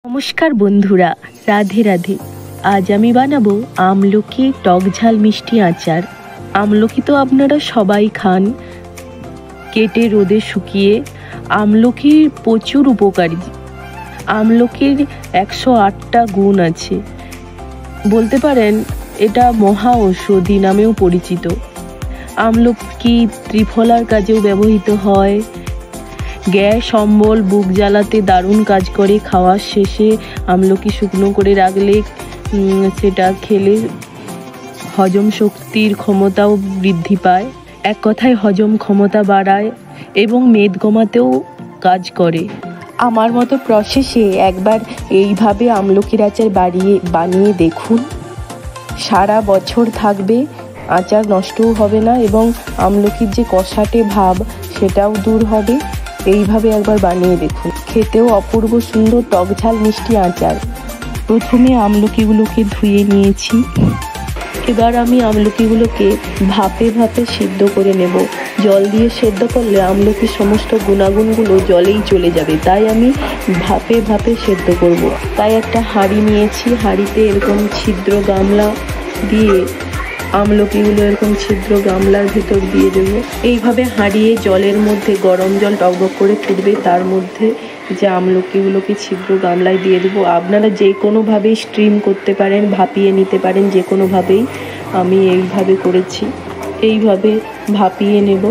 নমস্কার বন্ধুরা, রাধে রাধে। আজ আমি বানাবো আমলকি টক ঝাল মিষ্টি আচার। আমলকি তো আপনারা সবাই খান, কেটে রোদে শুকিয়ে। আমলকির প্রচুর উপকারী। আমলকির 108টা গুণ আছে, বলতে পারেন এটা মহা ঔষধি নামেও পরিচিত। আমলকি ত্রিফলার কাজেও ব্যবহৃত হয়। গ্যাস, অম্বল, বুক জ্বালাতে দারুণ কাজ করে। খাওয়ার শেষে আমলকি শুকনো করে রাখলে সেটা খেলে হজম শক্তির ক্ষমতাও বৃদ্ধি পায়। এক কথায় হজম ক্ষমতা বাড়ায় এবং মেদ কমাতেও কাজ করে। আমার মতো প্রসেসে একবার এইভাবে আমলকির আচার বানিয়ে দেখুন। সারা বছর থাকবে, আচার নষ্টও হবে না এবং আমলকির যে কষাটে ভাব সেটাও দূর হবে। এইভাবে একবার বানিয়ে দেখুন, খেতেও অপূর্ব সুন্দর টক ঝাল মিষ্টি আচার। প্রথমে আমলকিগুলোকে ধুয়ে নিয়েছি। এবার আমি আমলকিগুলোকে ভাপে সিদ্ধ করে নেব। জল দিয়ে সেদ্ধ করলে আমলকির সমস্ত গুণাগুণগুলো জলেই চলে যাবে, তাই আমি ভাপে সেদ্ধ করব। তাই একটা হাঁড়ি নিয়েছি। হাঁড়িতে এরকম ছিদ্র গামলা দিয়ে আমলকিগুলো এরকম ছিদ্র গামলার ভেতর দিয়ে দেবো। এইভাবে হাঁড়িয়ে জলের মধ্যে গরম জল টকবক করে ফুটবে, তার মধ্যে যে আমলকিগুলোকে ছিদ্র গামলায় দিয়ে দেবো। আপনারা যে কোনোভাবেই স্টিম করতে পারেন, ভাপিয়ে নিতে পারেন, যে কোনোভাবেই। আমি এইভাবে করেছি। এইভাবে ভাপিয়ে নেব।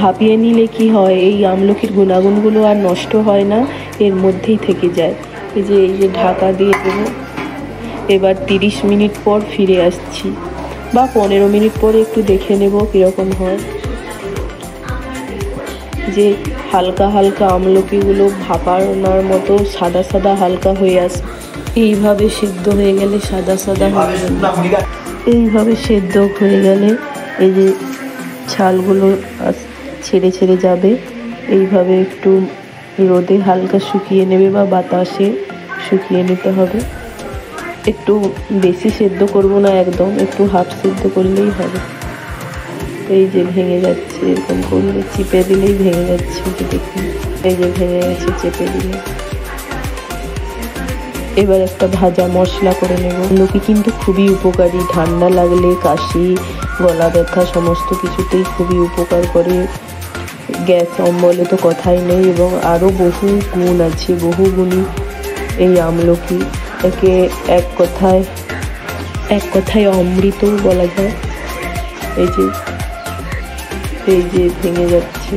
ভাপিয়ে নিলে কি হয়, এই আমলকির গুণাগুণগুলো আর নষ্ট হয় না, এর মধ্যেই থেকে যায়। এই যে ঢাকা দিয়ে দেবো। এবার 30 মিনিট পর ফিরে আসছি, বা 15 মিনিট পরে একটু দেখে নেব কীরকম হয়। যে হালকা হালকা আমলকিগুলো ভাপানোর মতো সাদা হালকা হয়ে আসে। এইভাবে সেদ্ধ হয়ে গেলে সাদা হয়ে যাবে। এইভাবে সেদ্ধ হয়ে গেলে এই যে ছালগুলো ছেড়ে যাবে। এইভাবে একটু রোদে হালকা শুকিয়ে নেবে বা বাতাসে শুকিয়ে নিতে হবে। একটু বেশি সেদ্ধ করব না, একদম একটু হাফ সেদ্ধ করলেই হবে। এই যে ভেঙে যাচ্ছে, এরকম করলে চিপে দিলেই ভেঙে যাচ্ছে। দেখুন, এই যে ভেঙে গেছে চেপে দিলে। এবার একটা ভাজা মশলা করে নেব। আমলকি কিন্তু খুবই উপকারী। ঠান্ডা লাগলে, কাশি, গলা ব্যথা সমস্ত কিছুতেই খুবই উপকার করে। গ্যাস, অম্বলে তো কথাই নেই, এবং আরও বহু গুণ আছে, বহু গুণী এই আমলকি। একে এক কথায় অমৃত বলা যায়। এই যে ভেঙে যাচ্ছে।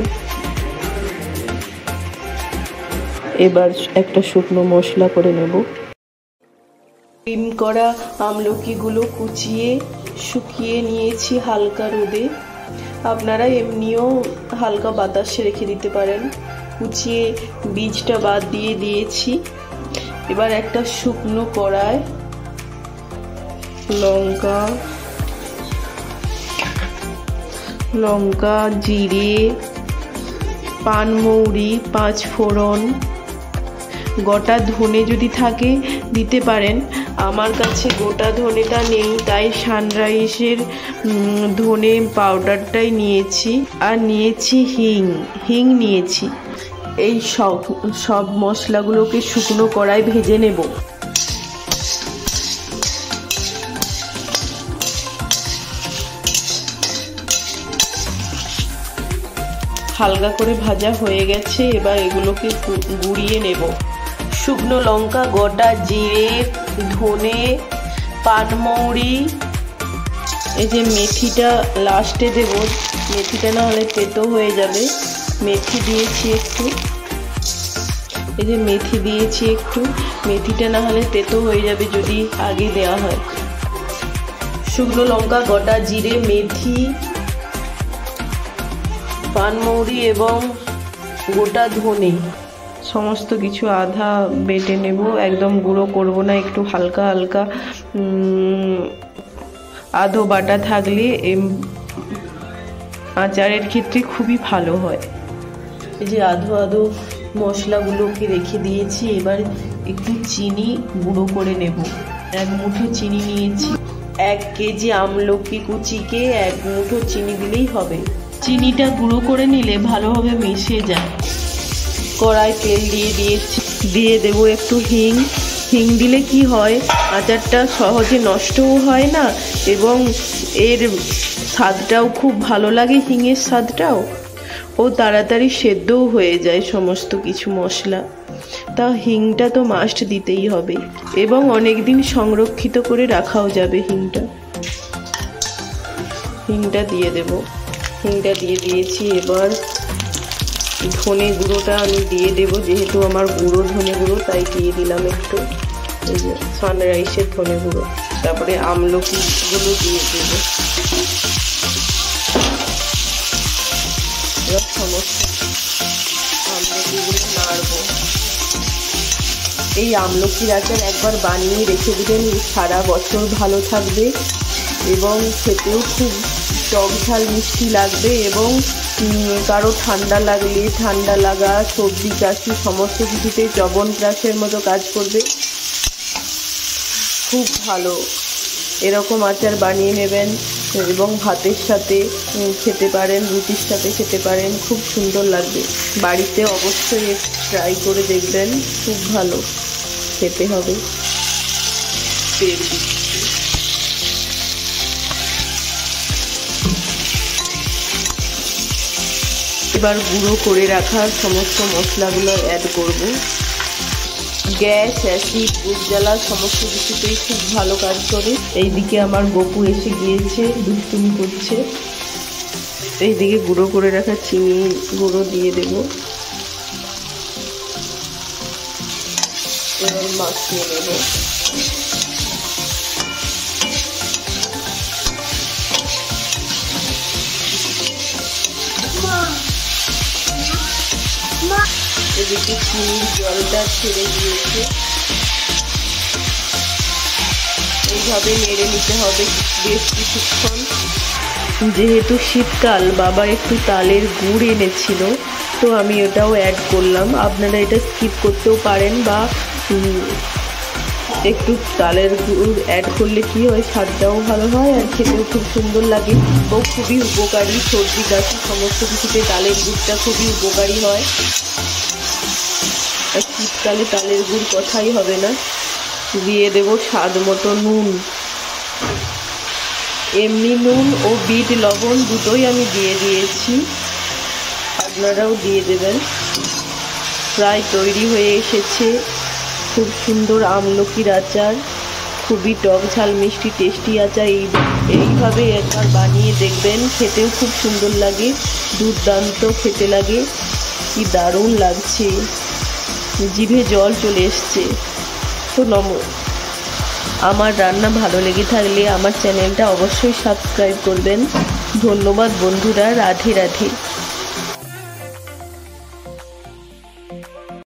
এবার একটা শুকনো মশলা করে নেব। স্টিম করা আমলকিগুলো কুচিয়ে শুকিয়ে নিয়েছি হালকা রোদে। আপনারা এমনিও হালকা বাতাসে রেখে দিতে পারেন। কুচিয়ে বীজটা বাদ দিয়ে দিয়েছি। এবার একটা শুকনো কড়ায় লঙ্কা, জিরে, পানমৌরি, 5 ফোড়ন, গোটা ধনে যদি থাকে দিতে পারেন। আমার কাছে গোটা ধনেটা নেই, তাই সানরাইজের ধনে পাউডারটাই নিয়েছি। আর নিয়েছি হিং নিয়েছি। এই সব মশলাগুলোকে শুকনো কড়ায় ভেজে নেব। হালকা করে ভাজা হয়ে গেছে। এবার এগুলোকে গুঁড়িয়ে নেব। শুকনো লঙ্কা, গোটা জিরে, ধনে, পানমৌরি, এই যে মেথিটা লাস্টে দেব। মেথিটা না হলে তেতো হয়ে যাবে। মেথি দিয়েছি একটু। এই যে মেথি দিয়েছি একটু। মেথিটা না হলে তেতো হয়ে যাবে যদি আগে দেওয়া হয়। শুকনো লঙ্কা, গোটা জিরে, মেথি, পানমৌরি এবং গোটা ধনে সমস্ত কিছু আধা বেটে নেব। একদম গুঁড়ো করব না, একটু হালকা আধো বাটা থাকলে আচারের ক্ষেত্রে খুবই ভালো হয়। এই যে আধো মশলাগুলোকে রেখে দিয়েছি। এবার একটু চিনি গুঁড়ো করে নেব। 1 মুঠো চিনি নিয়েছি। 1 কেজি আমলকি কুচিকে 1 মুঠো চিনি দিলেই হবে। চিনিটা গুঁড়ো করে নিলে ভালোভাবে মিশে যায়। কড়াই তেল দিয়ে দেবো একটু হিং, হিং দিলে কি হয়, আচারটা সহজে নষ্টও হয় না এবং এর স্বাদটাও খুব ভালো লাগে, হিঙের স্বাদটাও, ও তাড়াতাড়ি সেদ্ধও হয়ে যায় সমস্ত কিছু মশলা। তা হিংটা তো মাস্ট দিতেই হবে এবং অনেক দিন সংরক্ষিত করে রাখাও যাবে হিংটা। হিংটা দিয়ে দেব, হিংটা দিয়ে দিয়েছি। এবার ধনে গুঁড়োটা আমি দিয়ে দেব, যেহেতু আমার গুঁড়ো ধনে গুঁড়ো তাই দিয়ে দিলাম একটু, এই যে সানরাইসের ধনে গুঁড়ো। তারপরে আমলকিগুলো দিয়ে দেব, এবার সমস্ত আমলকিগুলো নাড়বো। এই আমলকির আচার একবার বানিয়ে রেখে দিলেন, সারা বছর ভালো থাকবে এবং খেতেও খুব টক ঝাল মিষ্টি লাগবে এবং কারো ঠান্ডা লাগলে, ঠান্ডা লাগা, সর্দি কাশি সমস্ত কিছুতে চ্যবনপ্রাশের মতো কাজ করবে, খুব ভালো। এরকম আচার বানিয়ে নেবেন এবং ভাতের সাথে খেতে পারেন, রুটির সাথে খেতে পারেন, খুব সুন্দর লাগবে। বাড়িতে অবশ্যই ট্রাই করে দেখবেন, খুব ভালো খেতে হবে। তেল দিচ্ছি, এবার গুঁড়ো করে রাখা সমস্ত মশলাগুলো অ্যাড করব। গ্যাস, অ্যাসিড, বুক জ্বালা সমস্ত কিছুতেই খুব ভালো কাজ করে। এইদিকে আমার গপু এসে গিয়েছে, দুষ্টুমি করছে। এইদিকে গুঁড়ো করে রাখা চিনি গুঁড়ো দিয়ে দেব, এবার মাখিয়ে নেব। এদিকে চিনির জলটা ছেড়ে দিয়েছে, এইভাবে নেড়ে নিতে হবে বেশ কিছুক্ষণ। যেহেতু শীতকাল, বাবা একটু তালের গুড় এনেছিল, তো আমি ওটাও অ্যাড করলাম। আপনারা এটা স্কিপ করতেও পারেন বা একটু তালের গুড় অ্যাড করলে কি হয়, স্বাদটাও ভালো হয় আর খেতেও খুব সুন্দর লাগে ও খুবই উপকারী। সর্দি কাশি সমস্ত কিছুতে তালের গুড়টা খুবই উপকারী হয়। আর শীতকালে তালের গুড় কথাই হবে না। দিয়ে দেব স্বাদ মতো নুন, এমনি নুন ও বিট লবণ দুটোই আমি দিয়ে দিয়েছি, আপনারাও দিয়ে দেবেন। প্রায় তৈরি হয়ে এসেছে খুব সুন্দর আমলকির আচার, খুবই টক ঝাল মিষ্টি টেস্টি আচার। এইভাবে একবার বানিয়ে দেখবেন, খেতেও খুব সুন্দর লাগে, দুর্দান্ত খেতে লাগে, কি দারুণ লাগছে, জিভে জল চলে এসছে। তো আমার রান্না ভালো লেগে থাকলে আমার চ্যানেলটা অবশ্যই সাবস্ক্রাইব করবেন। ধন্যবাদ বন্ধুরা, রাধে রাধে।